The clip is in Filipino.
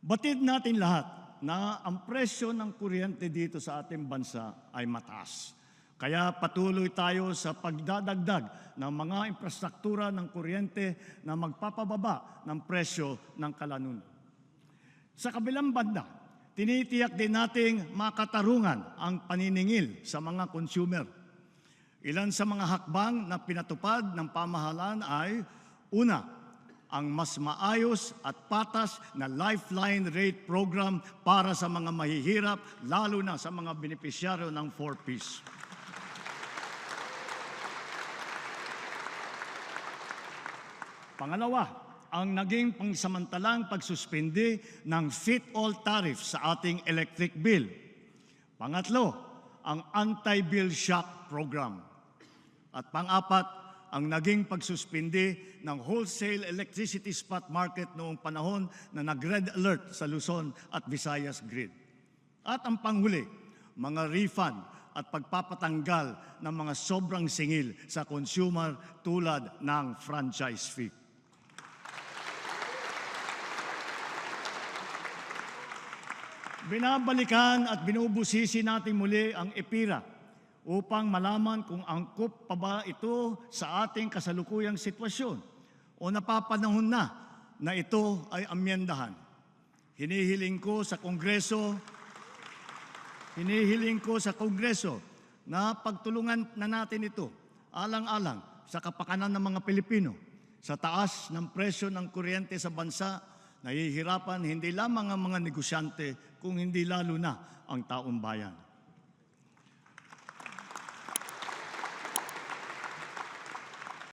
Batid natin lahat na ang presyo ng kuryente dito sa ating bansa ay mataas. Kaya patuloy tayo sa pagdadagdag ng mga infrastruktura ng kuryente na magpapababa ng presyo ng kalanunan. Sa kabilang banda, tinitiyak din nating makatarungan ang paniningil sa mga consumer. Ilan sa mga hakbang na pinatupad ng pamahalaan ay, una, ang mas maayos at patas na Lifeline Rate Program para sa mga mahihirap, lalo na sa mga benepisyaryo ng 4Ps. Pangalawa, ang naging pangsamantalang pagsuspindi ng fit-all tariff sa ating electric bill. Pangatlo, ang anti-bill shock program. At pang-apat, ang naging pagsuspindi ng wholesale electricity spot market noong panahon na nag-red alert sa Luzon at Visayas grid. At ang panghuli, mga refund at pagpapatanggal ng mga sobrang singil sa consumer tulad ng franchise fee. Binabalikan at binubusisi natin muli ang EPIRA upang malaman kung angkop pa ba ito sa ating kasalukuyang sitwasyon o napapanahon na ito ay amyendahan. Hinihiling ko sa Kongreso na pagtulungan na natin ito alang-alang sa kapakanan ng mga Pilipino. Sa taas ng presyo ng kuryente sa bansa, nahihirapan hindi lamang ang mga negosyante kung hindi lalo na ang taong bayan.